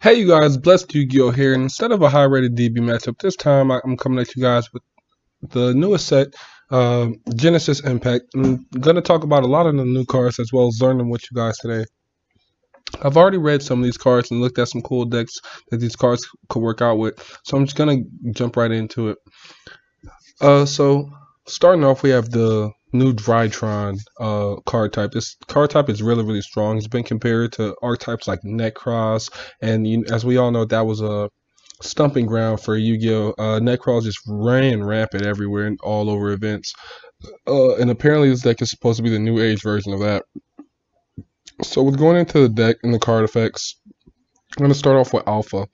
Hey you guys, Blessed Yu-Gi-Oh here, and instead of a high-rated DB matchup, this time I'm coming at you guys with the newest set, Genesis Impact. I'm going to talk about a lot of the new cards as well as learn them with you guys today. I've already read some of these cards and looked at some cool decks that these cards could work out with, so I'm just going to jump right into it. So starting off, we have the new Drytron card type. This card type is really strong. It's been compared to archetypes like Necros, and as we all know, that was a stumping ground for Yu-Gi-Oh. Necros just ran rampant everywhere and all over events. And apparently this deck is supposed to be the new age version of that. So with going into the deck and the card effects, I'm going to start off with Alpha.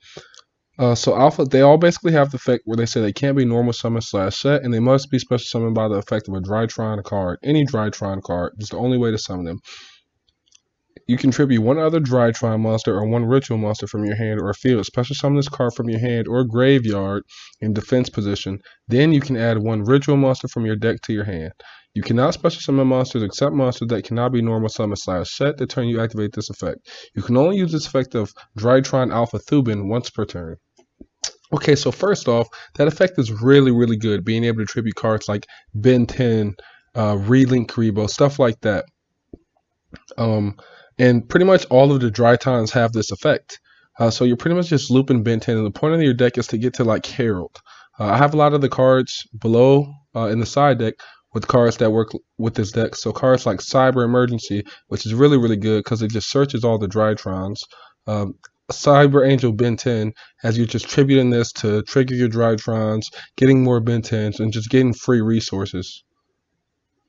So Alpha, they all basically have the effect where they say they can't be normal summon / set, and they must be special summoned by the effect of a Drytron card. Any Drytron card is the only way to summon them. You contribute one other Drytron monster or one ritual monster from your hand or field. Special summon this card from your hand or graveyard in defense position. Then you can add one ritual monster from your deck to your hand. You cannot special summon monsters except monsters that cannot be normal summon / set the turn you activate this effect. You can only use this effect of Drytron Alpha Thubin once per turn. Okay, so first off, that effect is really good, being able to tribute cards like Ben 10, Relink Karibo, stuff like that. And pretty much all of the Drytrons have this effect. So you're pretty much just looping Ben 10, and the point of your deck is to get to like Herald. I have a lot of the cards below in the side deck with cards that work with this deck. So cards like Cyber Emergency, which is really good because it just searches all the Drytrons. Cyber Angel Ben 10, as you're just tributing this to trigger your Drytrons, getting more Ben 10s, and just getting free resources.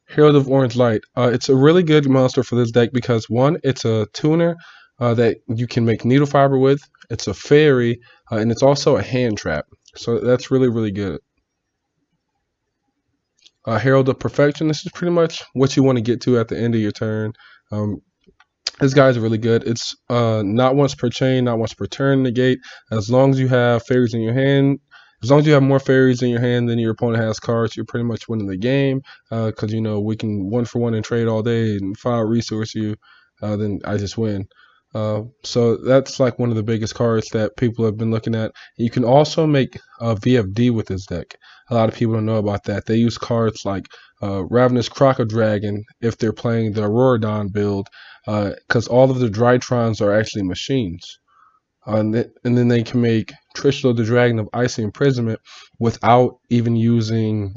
Herald of Orange Light. It's a really good monster for this deck because one, it's a tuner that you can make needle fiber with. It's a fairy, and it's also a hand trap. So that's really good. Herald of Perfection. This is pretty much what you want to get to at the end of your turn. This guy's really good. It's not once per chain, not once per turn negate. As long as you have fairies in your hand, as long as you have more fairies in your hand than your opponent has cards, you're pretty much winning the game. Because you know we can 1-for-1 and trade all day and file resource you, then I just win. So that's like one of the biggest cards that people have been looking at. You can also make VFD with this deck. A lot of people don't know about that. They use cards like Ravenous Crocodile if they're playing the Auroradon build, because all of the Drytrons are actually machines. And then they can make Trishula the Dragon of Icy Imprisonment without even using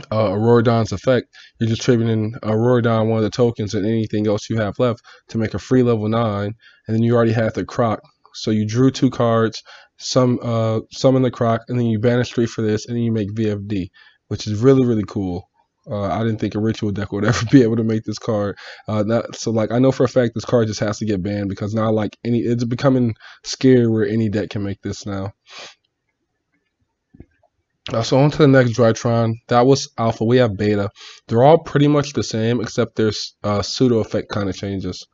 Auroradon's effect. You're just tributing Auroradon, one of the tokens, and anything else you have left to make a free level 9, and then you already have the Croc. So you drew 2 cards, summon the Croc, and then you banish 3 for this, and then you make VFD, which is really cool. I didn't think a ritual deck would ever be able to make this card. So like I know for a fact this card just has to get banned because now like it's becoming scary where any deck can make this now. So on to the next Drytron. That was Alpha. We have Beta. They're all pretty much the same except their pseudo effect kind of changes.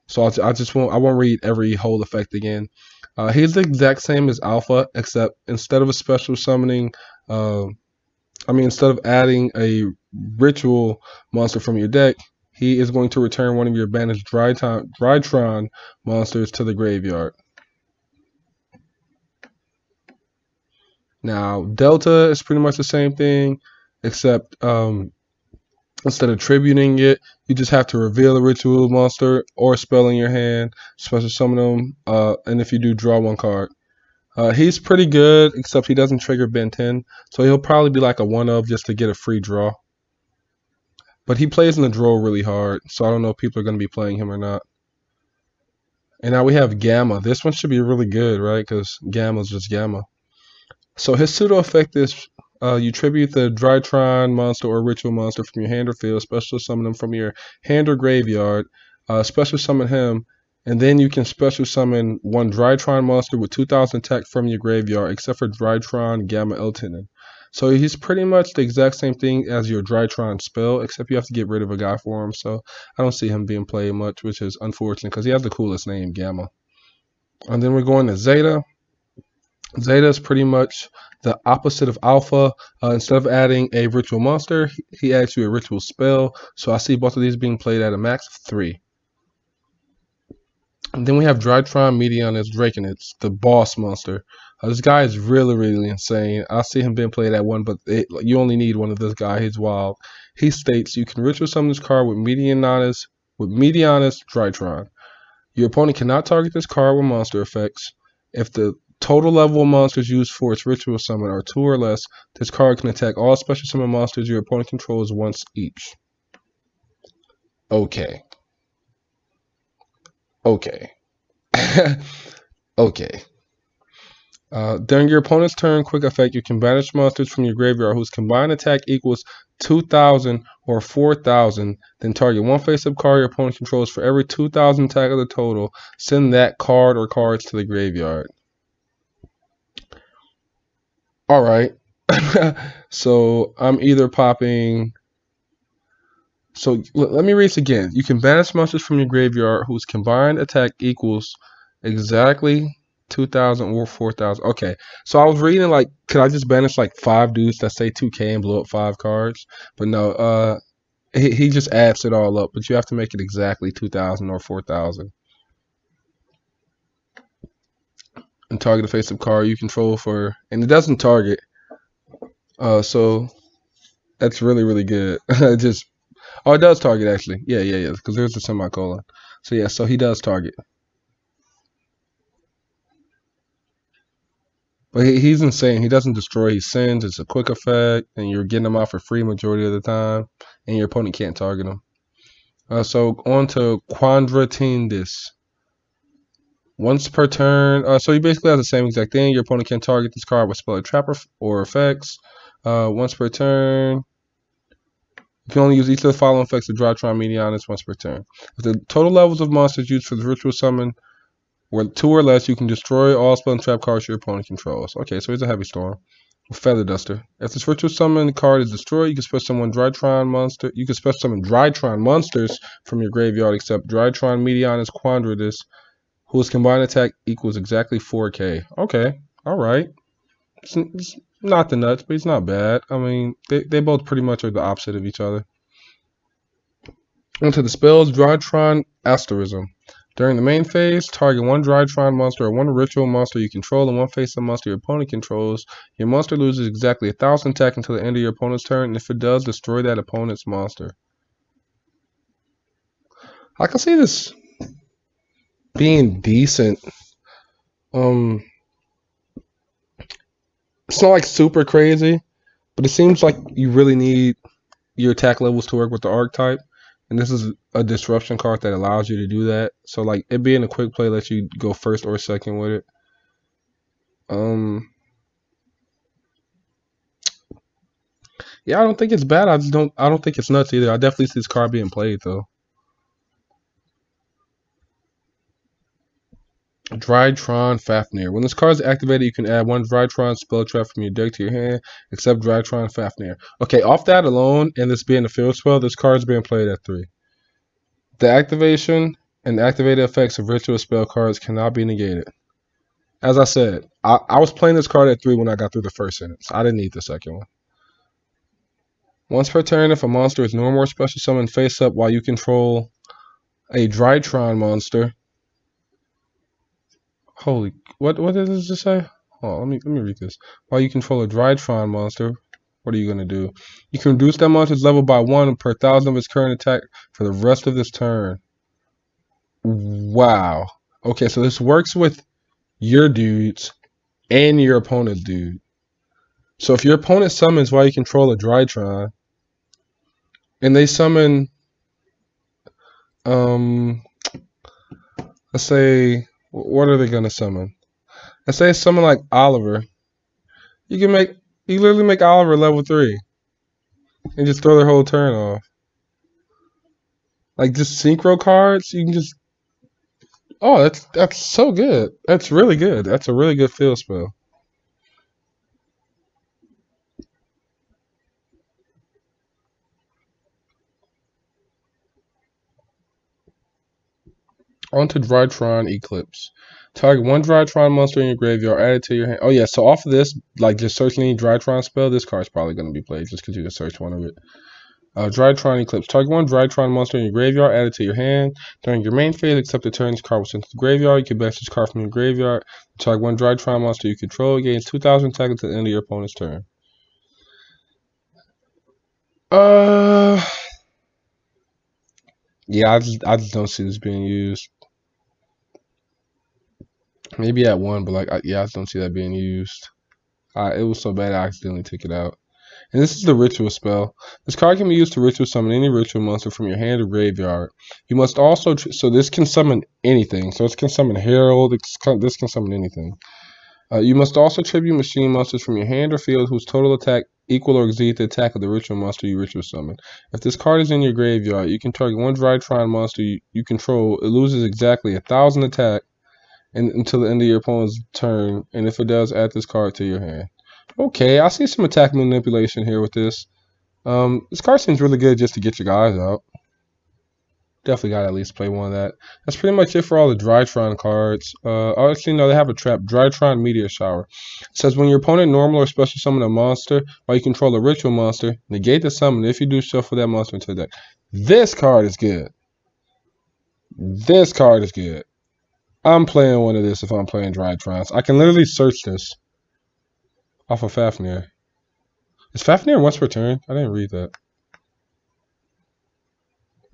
So I won't read every whole effect again. He's the exact same as Alpha except instead of a special summoning, instead of adding a ritual monster from your deck, he is going to return one of your banished Drytron monsters to the graveyard. Now, Delta is pretty much the same thing, except instead of tributing it, you just have to reveal a ritual monster or spell in your hand, special summon them, and if you do, draw 1 card. He's pretty good, except he doesn't trigger Ben 10, so he'll probably be like a 1-of just to get a free draw. But he plays in the draw really hard, so I don't know if people are going to be playing him or not. And now we have Gamma. This one should be really good, right? Because Gamma's just Gamma. So his pseudo effect is you tribute the Drytron monster or ritual monster from your hand or field, special summon them from your hand or graveyard, special summon him, and then you can special summon 1 Drytron monster with 2,000 tech from your graveyard, except for Drytron Gamma Eltinen. So he's pretty much the exact same thing as your Drytron spell, except you have to get rid of a guy for him. So I don't see him being played much, which is unfortunate because he has the coolest name, Gamma. And then we're going to Zeta. Zeta is pretty much the opposite of Alpha. Instead of adding a ritual monster, he adds you a ritual spell. So I see both of these being played at a max of 3. And then we have Drytron, Medianus, Draconits, the boss monster. This guy is really insane. I see him being played at 1, but you only need one of this guy. He's wild. He states you can ritual summon this card with Medianus Drytron. Your opponent cannot target this card with monster effects. If the total level of monsters used for its ritual summon are 2 or less, this card can attack all special summon monsters your opponent controls once each. Okay. Okay. Okay. During your opponent's turn, quick effect, you can banish monsters from your graveyard whose combined attack equals 2,000 or 4,000. Then target one face-up card your opponent controls for every 2,000 attack of the total. Send that card or cards to the graveyard. All right. So I'm either popping. So let me read this again. You can banish monsters from your graveyard whose combined attack equals exactly 2,000 or 4,000. Okay, so I was reading like, could I just banish like 5 dudes that say 2K and blow up 5 cards? But no, he just adds it all up. But you have to make it exactly 2,000 or 4,000. And target a face-up card you control for, and it doesn't target. So that's really good. Just it does target actually. Yeah, because there's a semicolon. So yeah, so he does target. But he's insane. He doesn't destroy, he sends. It's a quick effect, and you're getting him out for free majority of the time, and your opponent can't target him. So on to Quadratindis. Once per turn, so he basically has the same exact thing. Your opponent can target this card with spell or trap or effects. Once per turn. You can only use each of the following effects of Drytron Medianus once per turn. If the total levels of monsters used for the ritual summon were 2 or less, you can destroy all spell and trap cards your opponent controls. Okay, so he's a heavy storm. Feather Duster. If this ritual summon card is destroyed, you can special summon Drytron monster. You can special summon Drytron monsters from your graveyard, except Drytron Medianus Quadratindis, whose combined attack equals exactly 4K. Okay, all right. It's not the nuts, but he's not bad. I mean, they both pretty much are the opposite of each other. Onto the spells, Drytron Asterism. During the main phase, target one Drytron monster or one ritual monster you control and one face-up monster your opponent controls. Your monster loses exactly 1,000 attack until the end of your opponent's turn, and if it does, destroy that opponent's monster. I can see this being decent. It's not like super crazy, but it seems like you really need your attack levels to work with the archetype. And this is a disruption card that allows you to do that. So like it being a quick play lets you go first or second with it. Yeah, I don't think it's bad. I don't think it's nuts either. I definitely see this card being played though. Drytron Fafnir. When this card is activated, you can add one Drytron spell trap from your deck to your hand, except Drytron Fafnir. Okay, off that alone, and this being a field spell, this card is being played at 3. The activation and activated effects of ritual spell cards cannot be negated. As I said, I was playing this card at 3 when I got through the first sentence. I didn't need the second one. Once per turn, if a monster is no more special summoned face up while you control a Drytron monster. Holy, what does this say? Oh, let me read this. While you control a Drytron monster, what are you gonna do? You can reduce that monster's level by 1 per 1,000 of its current attack for the rest of this turn. Wow. Okay, so this works with your dudes and your opponent's dude. So if your opponent summons while you control a Drytron, and they summon, let's say, what are they gonna summon? Let's say someone like Oliver. You literally make Oliver level 3, and just throw their whole turn off. Like just synchro cards, you can just. Oh, that's so good. That's really good. That's a really good field spell. On to Drytron Eclipse. Target one Drytron monster in your graveyard, add it to your hand. Oh yeah, so off of this, like just search any Drytron spell, this card's probably going to be played just because you can search one of it. Drytron Eclipse. Target one Drytron monster in your graveyard, add it to your hand. During your main phase, except the turn this card was sent to the graveyard. You can banish this card from your graveyard. Target one Drytron monster you control, gains 2,000 attack until the end of your opponent's turn. Yeah, I just don't see this being used. Maybe at one, but like, yeah, I just don't see that being used. It was so bad I accidentally took it out. And this is the ritual spell. This card can be used to ritual summon any ritual monster from your hand or graveyard. You must also, so this can summon anything. So it can summon Herald, this can summon anything. You must also tribute machine monsters from your hand or field whose total attack equal or exceed the attack of the ritual monster you ritual summon. If this card is in your graveyard, you can target one Drytron monster you control. It loses exactly 1,000 attack until the end of your opponent's turn, and if it does, add this card to your hand. Okay, I see some attack manipulation here with this. This card seems really good just to get your guys out. Definitely got to at least play one of that. That's pretty much it for all the Drytron cards. Actually, no, they have a trap. Drytron Meteor Shower. It says when your opponent normal or special summon a monster, while you control a ritual monster, negate the summon. If you do, shuffle that monster into the deck. This card is good. This card is good. I'm playing one of this if I'm playing Drytrons. I can literally search this off of Fafnir. Is Fafnir once per turn? I didn't read that.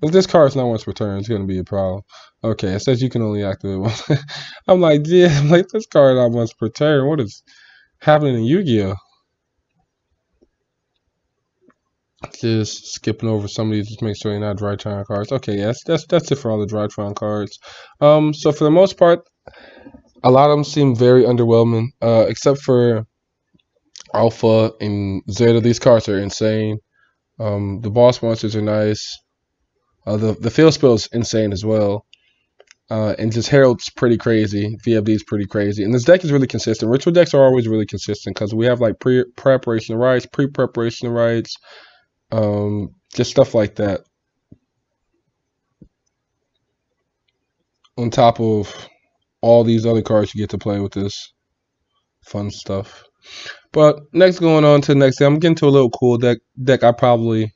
If this card's not once per turn, it's going to be a problem. Okay, it says you can only activate one. I'm like, this card not once per turn. What is happening in Yu-Gi-Oh? Just skipping over some of these, just make sure you're not Drytron cards. Okay, yes, that's it for all the Drytron cards. So for the most part, a lot of them seem very underwhelming, except for Alpha and Zeta. These cards are insane. The boss monsters are nice. The field spell is insane as well. And just Herald's pretty crazy. VFD's pretty crazy. And this deck is really consistent. Ritual decks are always really consistent because we have like pre-preparation rights, pre-preparation rights, just stuff like that. On top of all these other cards you get to play with this fun stuff. But next, going on to the next thing, I'm getting to a little cool deck I probably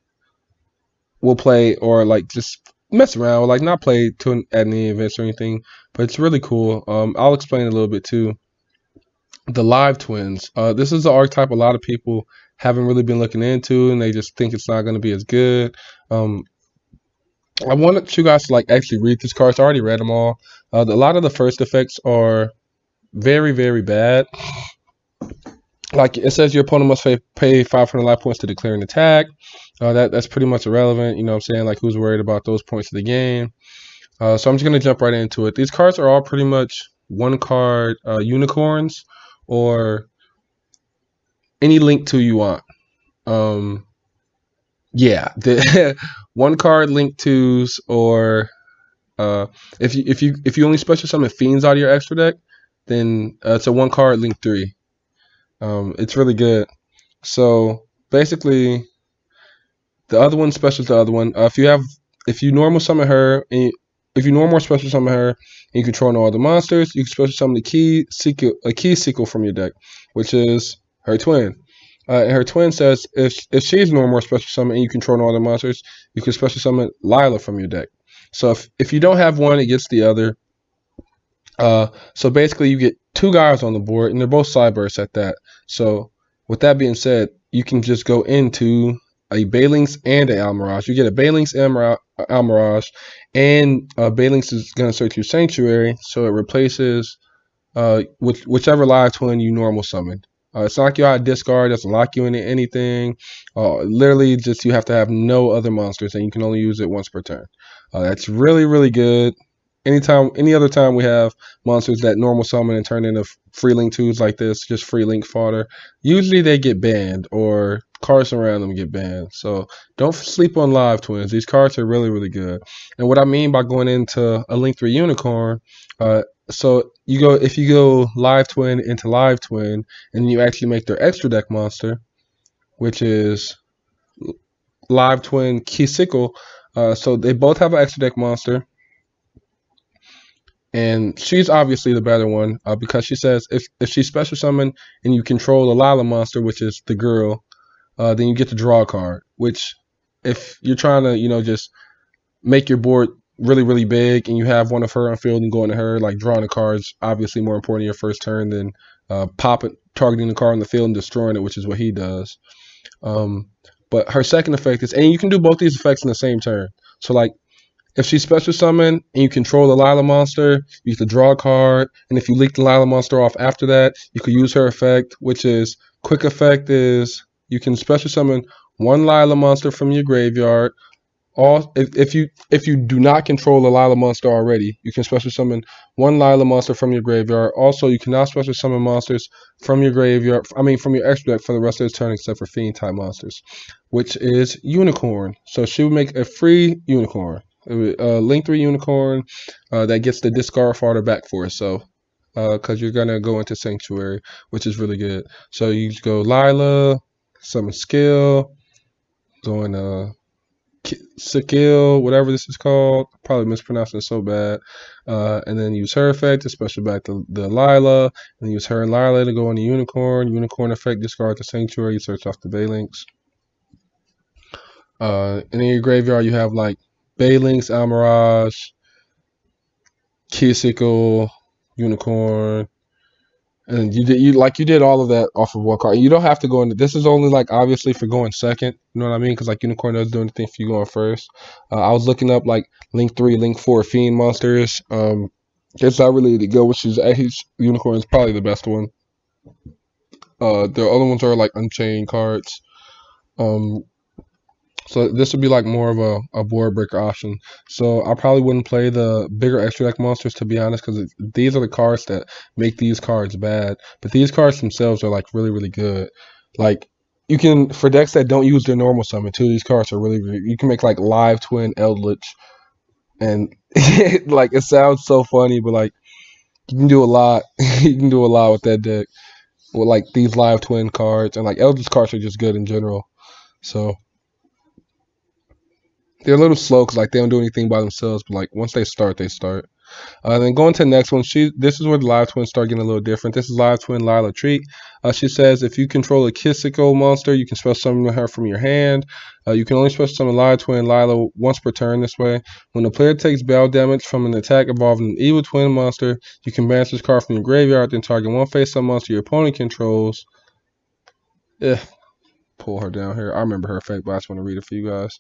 will play or like just mess around, or like not play at any events or anything. But it's really cool. I'll explain a little bit too. The Live Twins. This is the archetype a lot of people haven't really been looking into, and they just think it's not going to be as good. I wanted you guys to like actually read these cards. I already read them all. A lot of the first effects are very, very bad. Like it says, your opponent must pay 500 life points to declare an attack. That's pretty much irrelevant. You know what I'm saying? Like, who's worried about those points of the game? So I'm just going to jump right into it. These cards are all pretty much one card unicorns or any link to you want. Yeah, the one card link twos, or if you only special summon fiends out of your extra deck, then it's a one card link 3. It's really good. So basically, the other one specials the other one. If you normal summon her, and if you normal or special summon her, and you control no other monsters, you can special summon a key sequel from your deck, which is her twin. And her twin says if she's normal or special summon and you control no other monsters, you can special summon Lila from your deck. So if you don't have one, it gets the other. So basically, you get 2 guys on the board, and they're both Cybursts at that. So with that being said, you can just go into a Balings and an Almirage. You get a Balings and Almirage, and Balings is going to search your Sanctuary, so it replaces whichever live twin you normal summoned. It's not like you out discard, doesn't lock you into anything. Literally, just you have to have no other monsters, and you can only use it once per turn. That's really, really good. Any other time we have monsters that normal summon and turn into free link 2s like this, just free link fodder, usually they get banned or cards around them get banned. So don't sleep on live twins. These cards are really, really good. And what I mean by going into a link 3 unicorn, so if you go live twin into live twin, and you actually make their extra deck monster, which is live twin Keysickle. So they both have an extra deck monster. And she's obviously the better one because she says if she's special summoned and you control the Lila monster, which is the girl, then you get to draw a card, which if you're trying to, just make your board really, really big and you have one of her on field and going to her, like drawing the cards, obviously more important in your first turn than targeting the card on the field and destroying it, which is what he does. But her second effect is, and you can do both these effects in the same turn. So like, if she special summon and you control the Lila monster, you can draw a card. And if you leak the Lila monster off after that, you can use her effect, which is quick effect is you can special summon one Lila monster from your graveyard. If you do not control a Lila monster already, you can special summon one Lila monster from your graveyard. Also, you cannot special summon monsters from your graveyard. From your extra deck for the rest of the turn, except for Fiend type monsters, which is Unicorn. So she would make a free Unicorn, Link 3 Unicorn that gets the discard farther back for us. So, because you're gonna go into Sanctuary, which is really good. So you go Lila, summon skill, going skill, whatever this is called. Probably mispronouncing it so bad. And then use her effect to special back to the Lila. And use her and Lila to go on the Unicorn. Unicorn effect, discard the Sanctuary, you search off the Baylinks. And in your graveyard, you have like Baylinks, Almirage, Kisicle, Unicorn. And you did all of that off of one card. You don't have to go into this. Is only like obviously for going second. You know what I mean? Because like Unicorn doesn't do anything for you going first. I was looking up like Link 3, Link 4 Fiend monsters. It's not really to go, which is Unicorn is probably the best one. The other ones are like Unchained cards. So this would be like more of a board breaker option. So I probably wouldn't play the bigger extra deck monsters, to be honest, because these are the cards that make these cards bad. But these cards themselves are like really, really good. Like you can, for decks that don't use their normal summon, two of these cards are really, really, you can make like Live Twin Eldritch. And like it sounds so funny, but like you can do a lot. You can do a lot with that deck. With like these Live Twin cards, and like Eldritch cards are just good in general. So they're a little slow because like they don't do anything by themselves, but like once they start, they start. Then going to the next one, this is where the Live Twins start getting a little different. This is Live Twin Lila Treat. She says if you control a Kisico monster, you can special summon her from your hand. You can only special summon Live Twin Lila once per turn this way. When the player takes battle damage from an attack involving an Evil Twin monster, you can banish this card from your graveyard, then target one face-up monster your opponent controls. Pull her down here. I remember her effect, but I just want to read it for you guys.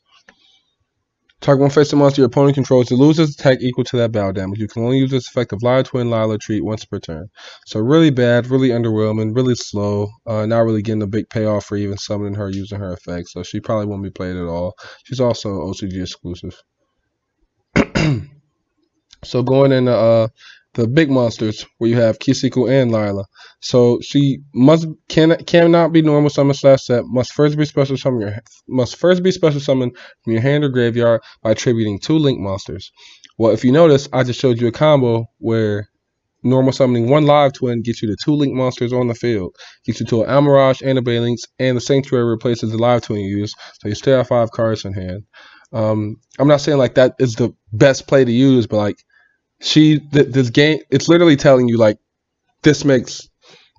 Target one face-up monster your opponent controls. It loses attack equal to that battle damage. You can only use this effect of Live Twin Lila Treat once per turn. So really bad, really underwhelming, really slow. Not really getting a big payoff for even summoning her using her effect. So she probably won't be played at all. She's also OCG exclusive. So going into the big monsters where you have Kisiku and Lila. So she cannot be normal summon / set. Must first be special summoned from your hand or graveyard by attributing 2 link monsters. Well, if you notice, I just showed you a combo where normal summoning one Live Twin gets you the 2 link monsters on the field. Gets you to an Almirage and a Baylinks, and the Sanctuary replaces the Live Twin you use, so you still have 5 cards in hand. I'm not saying like that is the best play to use, but like this game, it's literally telling you like this makes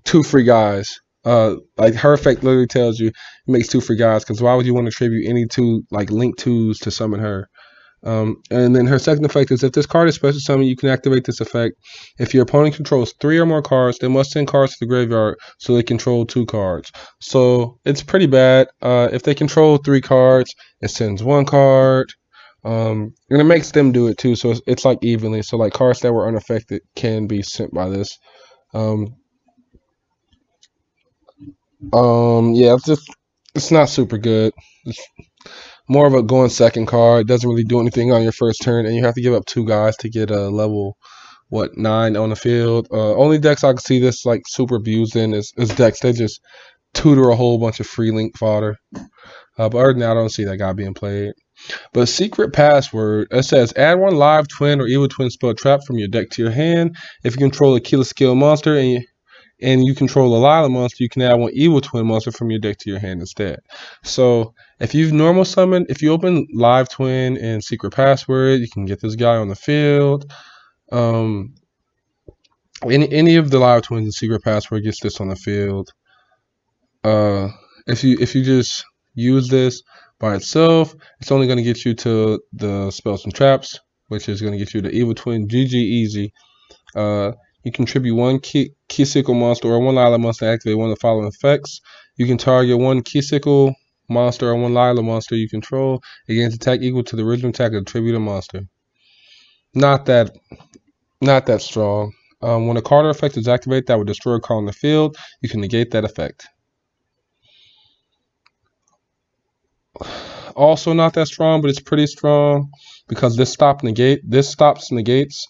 2 free guys. Like her effect literally tells you it makes 2 free guys, because why would you want to attribute any 2 like link 2s to summon her? And then her second effect is if this card is special summon, you can activate this effect. If your opponent controls 3 or more cards, they must send cards to the graveyard so they control 2 cards. So it's pretty bad. If they control 3 cards, it sends 1 card. And it makes them do it too, so it's like evenly. So like cards that were unaffected can be sent by this. Yeah, it's not super good. It's more of a going second card. It doesn't really do anything on your first turn, and you have to give up 2 guys to get a level 9 on the field. Only decks I can see this like super abused in is decks that just tutor a whole bunch of free link fodder. But other than that, I don't see that guy being played. But secret password, it says add 1 Live Twin or Evil Twin spell trap from your deck to your hand. If you control a Killer Skill monster and you control a Lila monster, you can add 1 Evil Twin monster from your deck to your hand instead. So if you've normal summoned, if you open Live Twin and secret password, you can get this guy on the field. Any of the Live Twins and secret password gets this on the field. If you just use this, by itself, it's only going to get you to the spells and traps, which is going to get you the Evil Twin GG Easy. You contribute one key sickle monster or one Lila monster to activate one of the following effects. You can target one key sickle monster or one Lila monster you control against attack equal to the original attack of the attributed monster. Not that strong. When a card or effect is activated that would destroy a card on the field, you can negate that effect. Also not that strong, but it's pretty strong because this stops negates.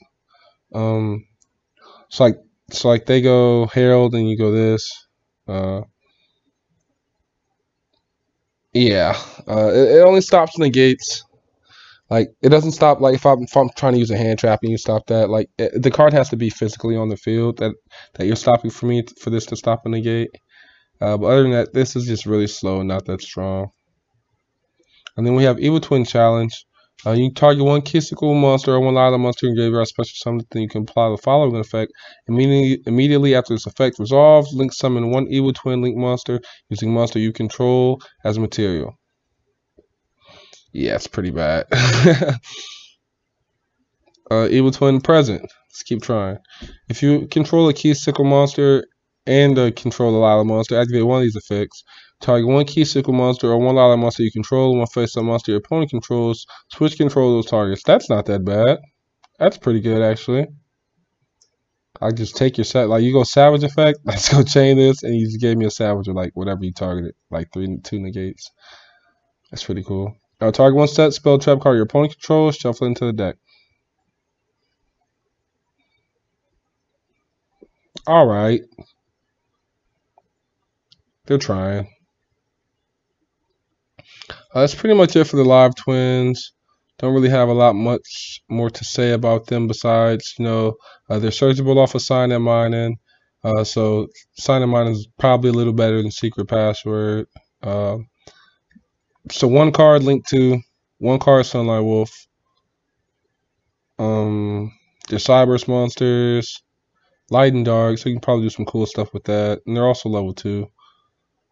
It's like they go Herald and you go this. It only stops negates. Like it doesn't stop. Like if I'm trying to use a hand trap and you stop that, like the card has to be physically on the field that you're stopping for this to stop a negate. But other than that, this is just really slow and not that strong. And then we have Evil Twin Challenge. You target one Kissical monster or one Lila monster in graveyard special summon, then you can apply the following effect. Immediately after this effect resolves, link summon one Evil Twin link monster using monster you control as material. Yeah, it's pretty bad. Evil Twin present. Let's keep trying. If you control a key sickle monster and control a Lila monster, activate one of these effects. Target one key sickle monster or one Lila monster you control, one face-up monster your opponent controls. Switch control of those targets. That's not that bad. That's pretty good, actually. I just take your set. Like, you go Savage effect. Let's go chain this. And you just gave me a Savage or, like, whatever you targeted. Like, 2 negates. That's pretty cool. Target one set, spell trap card your opponent controls. Shuffle it into the deck. Alright. They're trying. That's pretty much it for the live twins. Don't really have a lot much more to say about them besides, they're searchable off of sign and mining. So sign and mining is probably a little better than secret password. So one card linked to one card Sunlight Wolf. They're Cyberse monsters, light and dark, so you can probably do some cool stuff with that. And they're also level 2.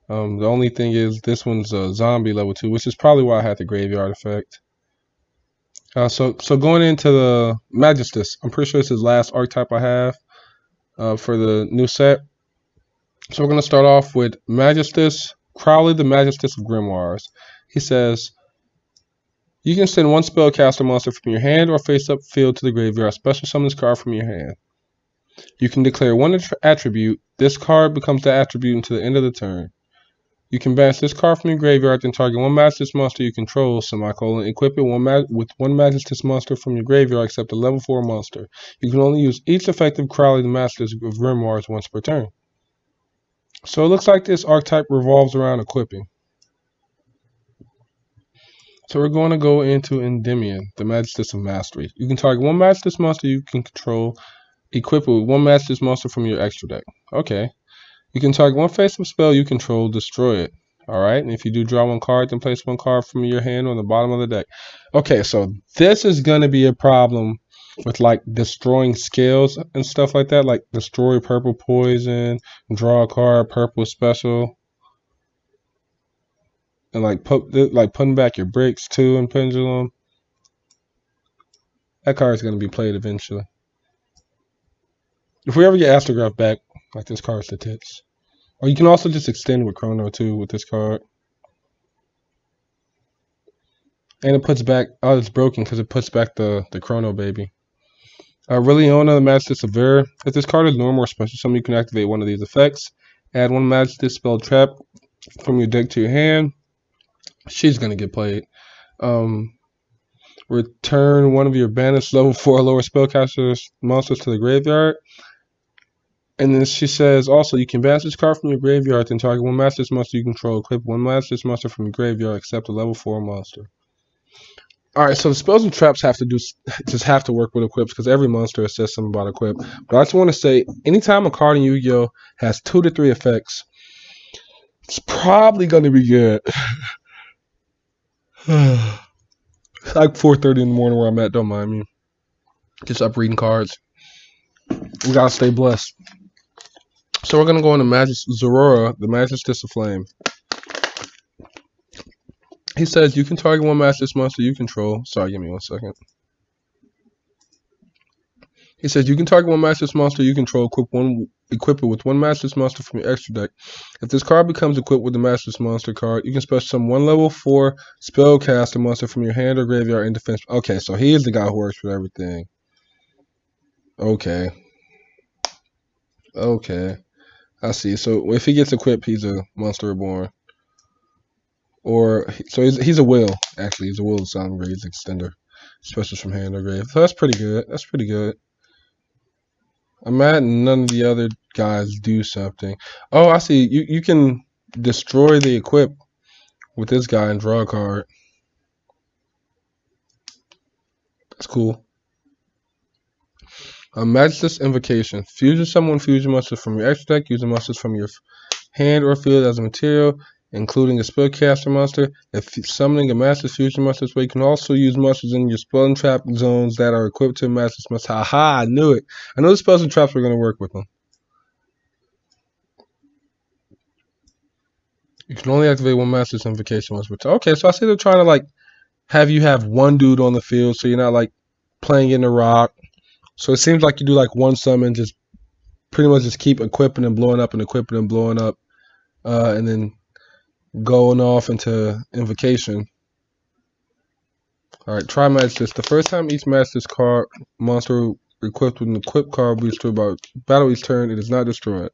The only thing is this one's a zombie level 2, which is probably why I had the graveyard effect. So going into the Majestics, I'm pretty sure this is the last archetype I have for the new set. So we're going to start off with Majestics, Crowley the Majestics of Grimoires. He says, you can send one spellcaster monster from your hand or face-up field to the graveyard. Special summon this card from your hand. You can declare one attribute. This card becomes the attribute until the end of the turn. You can banish this card from your graveyard, then target one Majestics monster you control, equip it with one Majestics monster from your graveyard except a level 4 monster. You can only use each effective Crowley the Majestics of Grimoires once per turn. So it looks like this archetype revolves around equipping. So we're going to go into Endymion, the Majestics of Mastery. You can target one Majestics monster you can control, equip it with one Majestics monster from your extra deck. Okay. You can target one face-up spell you control, destroy it. Alright, and if you do draw one card, then place one card from your hand on the bottom of the deck. Okay, so this is going to be a problem with, like, destroying skills and stuff like that. Like, destroy purple poison, draw a card, purple special. And, putting back your bricks, too, in Pendulum. That card is going to be played eventually. If we ever get Astrograph back, like, this card's the tits. Or you can also just extend with Chrono too with this card. And it puts back, oh, it's broken because it puts back the Chrono baby. Reliona, the Majestics of Ver. If this card is normal or special summon, you can activate one of these effects. Add one Majestics spell trap from your deck to your hand. She's going to get played. Return one of your banished level 4 or lower spellcasters monsters to the graveyard. And then she says, also, you can banish this card from your graveyard, then target one Majestics monster you control. Equip one Majestics monster from your graveyard, except a level 4 monster. Alright, so the spells and traps have to work with equips, because every monster says something about equip. But I just want to say, anytime a card in Yu-Gi-Oh! Has 2 to 3 effects, it's probably going to be good. It's like 4:30 in the morning where I'm at, don't mind me. Just up reading cards. We gotta stay blessed. So we're gonna go into Zorora, the Majestics of Flame. He says you can target one Master's monster you control. Sorry, give me 1 second. He says you can target one Master's monster you control, equip it with one Master's monster from your extra deck. If this card becomes equipped with the Master's monster card, you can special summon one level 4 spellcaster monster from your hand or graveyard in defense. Okay, so he's the guy who works with everything. Okay. Okay. I see. So if he gets equipped, he's a Monster Reborn. Or so he's a will, actually. He's a will sound grades extender. Specials from hand or grave. So that's pretty good. That's pretty good. I'm mad none of the other guys do something. Oh, I see. You can destroy the equip with this guy and draw a card. That's cool. Majestics Invocation. Fusion summon fusion monsters from your extra deck using monsters from your hand or field as a material, including a spellcaster monster. If summoning a Master's Fusion monster this way, you can also use monsters in your spell and trap zones that are equipped to Master's monster. Haha, I knew it. I know the spells and traps were going to work with them. You can only activate one Master's Invocation once per turn. Okay, so I see they're trying to like have you have one dude on the field, so you're not like playing in the rock. So it seems like you do like one summon, just pretty much just keep equipping and blowing up and equipping and blowing up, and then going off into Invocation. Alright, try Majestics. The first time each Master's card monster equipped with an equipped card will be destroyed by battle each turn, it is not destroyed.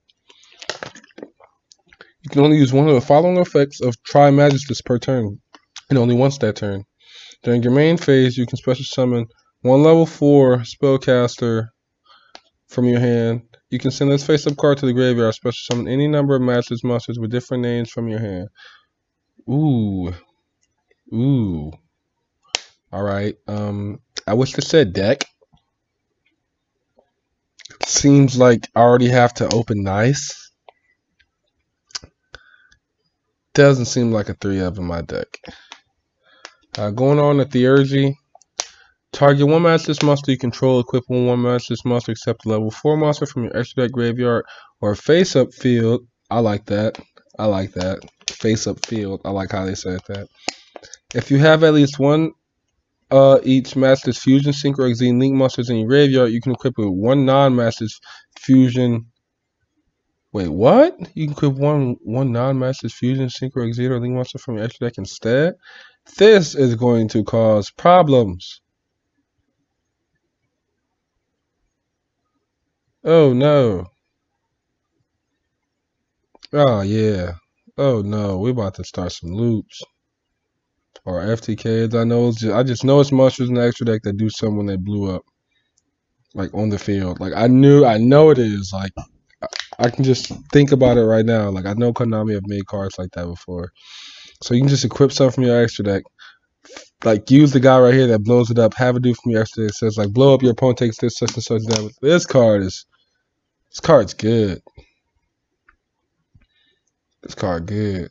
You can only use one of the following effects of Try Majestics per turn, and only once that turn. During your main phase, you can special summon one level 4 spellcaster from your hand. You can send this face-up card to the graveyard, special summon any number of Master's monsters with different names from your hand. Ooh. Ooh. Alright, I wish this said deck. Seems like I already have to open nice. Doesn't seem like a 3-of in my deck. Going on to Theurgy. Target one Master's monster you control, equip one Master's monster except a level 4 monster from your extra deck graveyard or face-up field. I like that. I like that. Face-up field. I like how they said that. If you have at least one each Master's Fusion, Sync, or Exene Link monsters in your graveyard, you can equip it with one non-Master's Fusion. Wait, what? You can equip one non-Master's Fusion, Sync, or Exene, or Link monster from your extra deck instead? This is going to cause problems. Oh no. Oh yeah. Oh no. We're about to start some loops. Or FTKs. I just know it's monsters in the extra deck that do something when they blew up. Like on the field. Like I know it is. Like I can just think about it right now. Like I know Konami have made cards like that before. So you can just equip something from your extra deck. Like use the guy right here that blows it up. Have a dude from your extra deck that says like blow up your opponent takes this such and such damage. This card's good. This card good.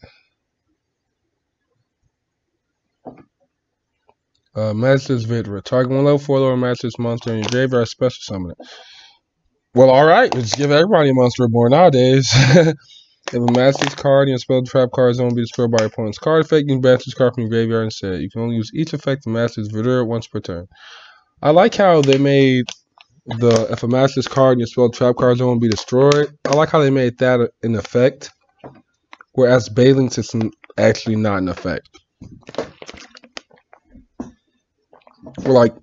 Master's Vidra. Target one level 4 lower Master's monster in your graveyard, special summon it. Well, alright. Let's give everybody a Monster Reborn nowadays. If a Master's card in your spell trap card zone be destroyed by your opponent's card effect, you can banish this card from your graveyard instead. You can only use each effect of Master's Vidra once per turn. I like how they made if a Master's card in your spell trap card zone be destroyed. I like how they made that an effect. Whereas Balinks is actually not an effect. Like,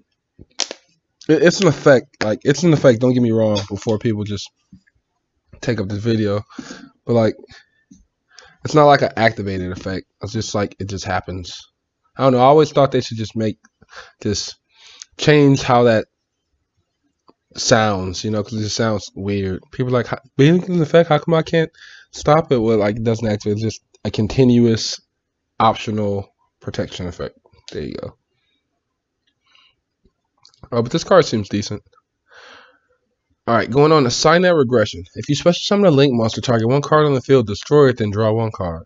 it's an effect. Like, it's an effect, don't get me wrong, before people just take up this video. But, like, it's not like an activated effect. It's just like, it just happens. I don't know. I always thought they should just change how that sounds, because it just sounds weird. People are like, being in effect, how come I can't stop it? Well, like, it doesn't activate. It's just a continuous optional protection effect. There you go. But this card seems decent. Alright, going on to Signet Regression. If you special summon a Link monster, target one card on the field, destroy it, then draw one card.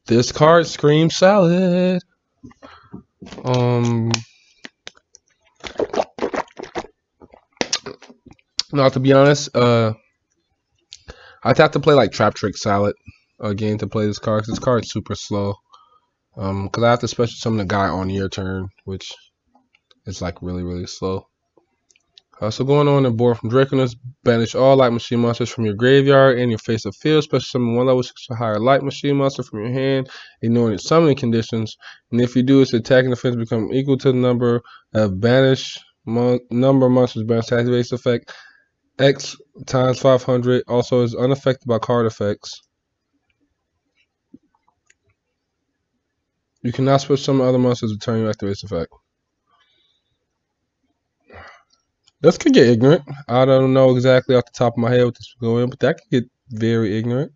This card screams salad. Now, to be honest, I'd have to play like Trap Trick Salad game to play this card, because this card's super slow. Because I have to special summon a guy on your turn, which is like really slow. So going on the board from Draconis, banish all light machine monsters from your graveyard and your face of field. Special summon 1 level 6 or higher light machine monster from your hand, ignoring its summoning conditions. And if you do, its attack and defense become equal to the number of banished number of monsters banished. Activates effect X times 500. Also is unaffected by card effects. You cannot switch some other monsters to turn your activates effect. This could get ignorant. I don't know exactly off the top of my head what this will go in, but that could get very ignorant.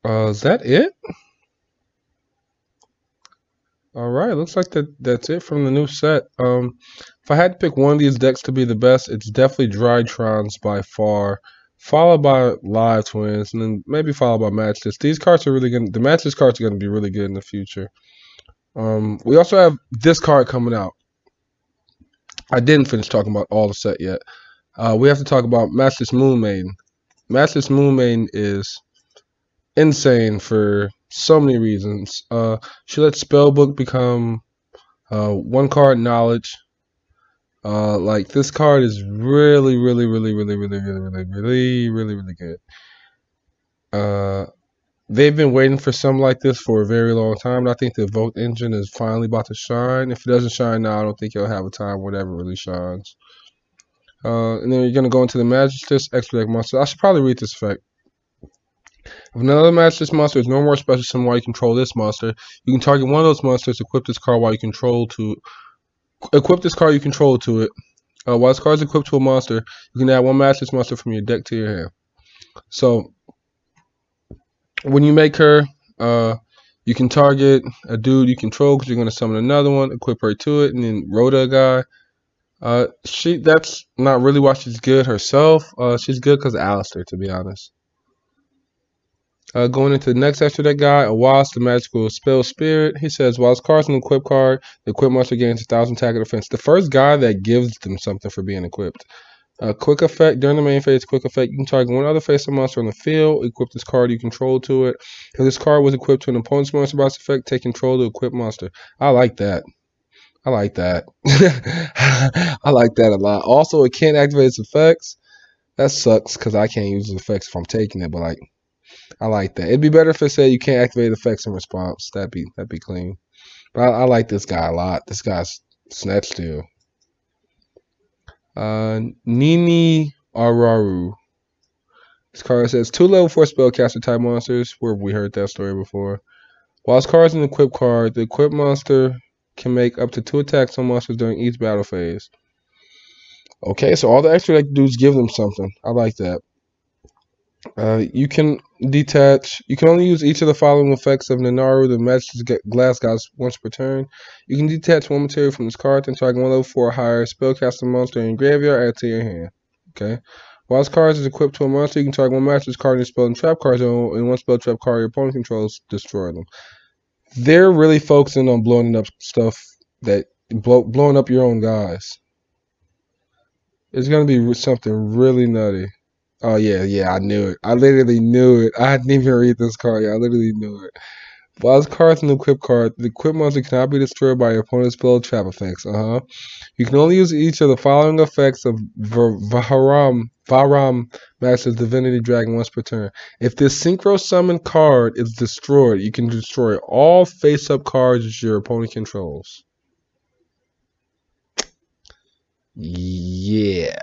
Is that it? Alright, looks like that's it from the new set. If I had to pick one of these decks to be the best, it's definitely Drytrons by far, followed by Live Twins, and then maybe followed by Majestics. These cards are really good. The Majestics cards are going to be really good in the future. We also have this card coming out. I didn't finish talking about all the set yet. We have to talk about Majestics Moonmain. Majestics Moonmain is insane for so many reasons. She lets Spellbook become 1 card knowledge. Like this card is really good. They've been waiting for something like this for a very long time, and I think the Evoke engine is finally about to shine. If it doesn't shine now, I don't think you'll have a time where it ever really shines. And then you're going to go into the Majestics extra deck monster. I should probably read this effect. If another Majestics monster is no more special summon while you control this monster, you can target one of those monsters, equip this card while you control to equip this card you control to it. While this card is equipped to a monster, you can add 1 Majestics monster from your deck to your hand. So when you make her, you can target a dude you control because you're going to summon another one, equip her to it, and then Rhoda guy. That's not really why she's good herself. She's good because of Alistair, to be honest. Going into the next extra deck guy, a Wasp, the magical spell spirit. He says, while this card's an equip card, the equip monster gains 1,000 attack and defense. The first guy that gives them something for being equipped. Quick effect, during the main phase, quick effect, you can target one other face-up monster on the field, equip this card you control to it. If this card was equipped to an opponent's monster box effect, take control of the equipped monster. I like that. I like that. I like that a lot. Also, it can't activate its effects. That sucks because I can't use its effects if I'm taking it, but like, I like that. It'd be better if it said you can't activate effects in response. That'd be clean. But I like this guy a lot. This guy's snatch steal. Nini Araru. This card says 2 level 4 spellcaster type monsters. Where have we heard that story before? While this card is an equipped card, the equipped monster can make up to 2 attacks on monsters during each battle phase. Okay, so all the extra dudes give them something. I like that. You can detach. You can only use each of the following effects of Nanaru, the Magic Glass Gods, once per turn. You can detach 1 material from this card and target 1 level 4 or higher spellcaster monster in your graveyard, add to your hand. Okay. While this card is equipped to a monster, you can target 1 Master's card in your spell and trap card zone, and 1 spell trap card your opponent controls, destroy them. They're really focusing on blowing up stuff that blowing up your own guys. It's gonna be something really nutty. Oh, yeah, I knew it. I literally knew it. I didn't even read this card. I literally knew it. While this card's an equip card, the equip monster cannot be destroyed by your opponent's spell trap effects. You can only use each of the following effects of Varam Master's Divinity Dragon once per turn. If this Synchro Summon card is destroyed, you can destroy all face-up cards your opponent controls. Yeah,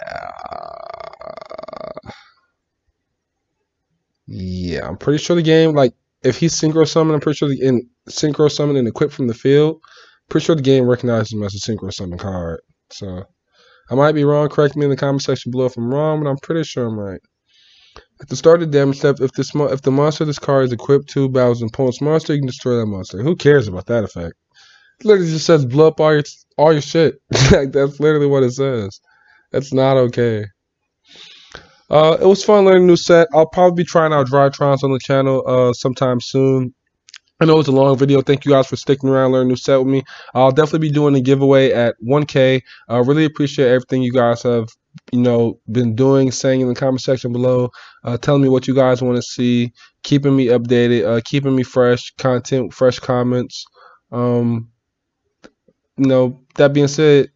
I'm pretty sure the game, like, if he's Synchro Summon, I'm pretty sure Synchro Summon and equip from the field, pretty sure the game recognizes him as a Synchro Summon card. So, I might be wrong. Correct me in the comment section below if I'm wrong, but I'm pretty sure I'm right. At the start of the damage step, if the monster this card is equipped to battles an opponent's monster, you can destroy that monster. Who cares about that effect? It literally just says blow up all your shit. Like, that's literally what it says. That's not okay. It was fun learning a new set. I'll probably be trying out Drytrons on the channel sometime soon. I know it's a long video. Thank you guys for sticking around, learning a new set with me. I'll definitely be doing a giveaway at 1K. I really appreciate everything you guys have been doing, saying in the comment section below, telling me what you guys want to see, keeping me updated, keeping me fresh content, fresh comments. Um, that being said,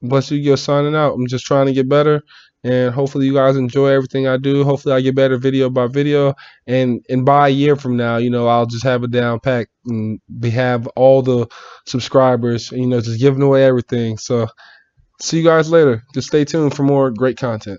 Bless you, signing out. I'm just trying to get better, and hopefully you guys enjoy everything I do. Hopefully I get better video by video, and by a year from now, I'll just have it down packed and have all the subscribers, just giving away everything. So see you guys later. Just stay tuned for more great content.